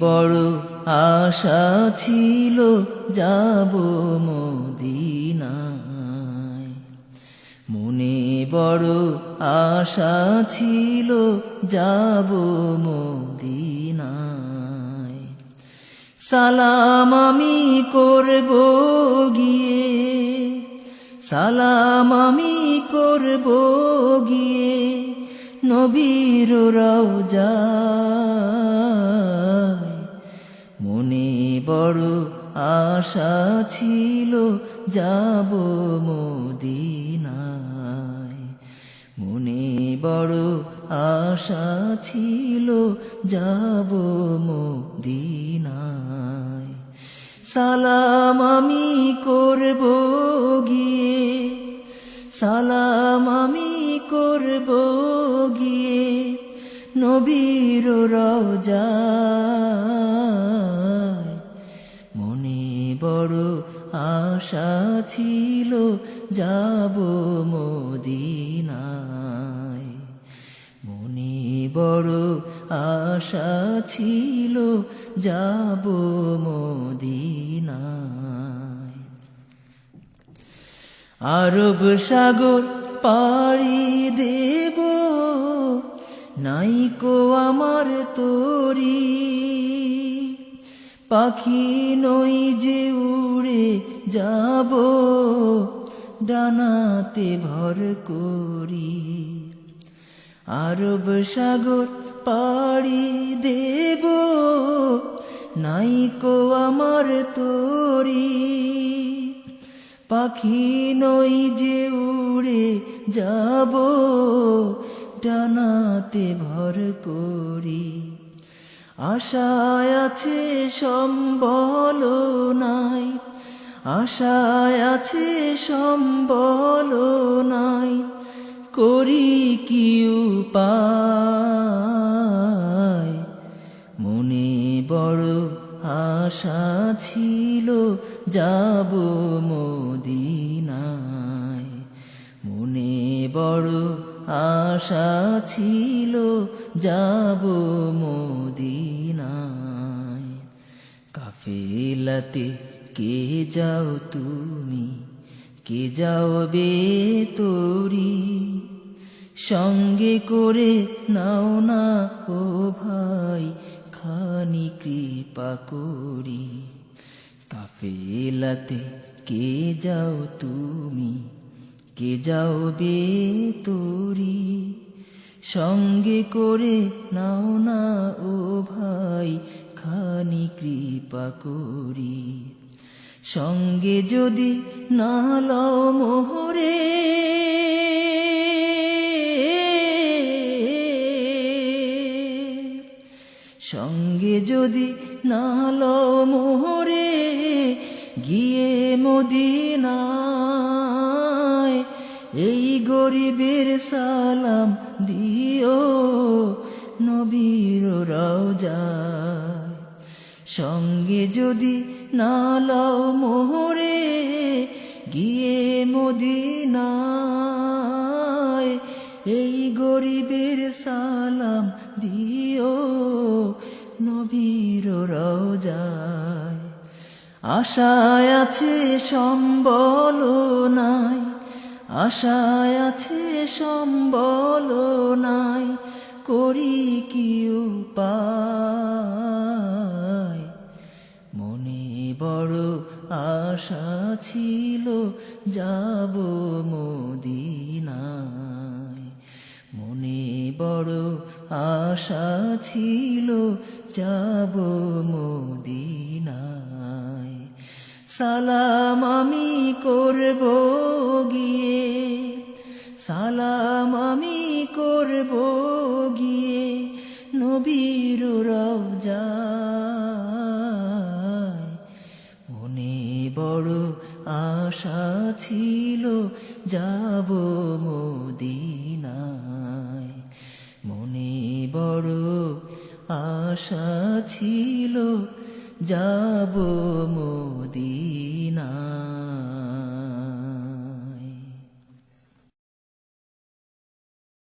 বড় আশা ছিল যাব মদিনায়, মনে বড় আশা ছিল যাব মদিনায়। সালাম আমি করব গিয়ে, সালাম আমি করব গিয়ে নবীর রওজায়, মনে বড় আশা ছিল যাব মদিনায়, মনে বড় আশা ছিল যাব মদিনায়। সালাম আমি করব গিয়ে, সালাম আমি করব গিয়ে নবীর রওজায়, মনে বড় আশা ছিল যাব মদিনায়, মনে বড় আশা ছিল যাব মদিনায়। আরব সাগর পাড়ি দেব, নাইকো আমার তরি, পাখি নই যে উড়ে যাব ডানাতে ভর করি। আরব সাগর পাড়ি দেব, নাইকো আমার তরি, পাখি নই যে উড়ে যাব ডানাতে ভর করি। আশায় আছে সম্বল নাই, আশায় আছে সম্বল নাই, করি কি উপায়, মনে বড় আশা ছিল যাব মদিনায়, মনে বড় আশা ছিল যাব মদিনায়। কাফেলাতে কে যাও তুমি, কে যাও বে তোরি, সঙ্গে করে নাও না ও ভাই খানি কৃপা করি। কাফেলাতে কে যাও তুমি, কে যাও বে তোরি, সঙ্গে করে নাও না ও ভাই খানি কৃপা করি। সঙ্গে যদি না লও মোহরে, সঙ্গে যদি না লও মোহরে, গিয়ে মদিনায় এই গরিবের সালাম দিও নবীর রওজায়। সঙ্গে যদি না লও মোহরে, গিয়ে মদিনায় এই গরিবের সালাম দিও নবীর রওজায়। আশায় আছে সম্বল নাই, আশায় আছে সম্বল নাই, করি কি উপায়, মনে বড় আশা ছিল যাব মদিনায়, মনে বড় আশা ছিল যাব মদিনায়। সালাম আমি করব গিয়ে, সালাম আমি করব গিয়ে নবীর রওজায়, মনে বড় আশা ছিল যাব মদিনায়, মনে বড় আশা ছিল যাব মদিনায়।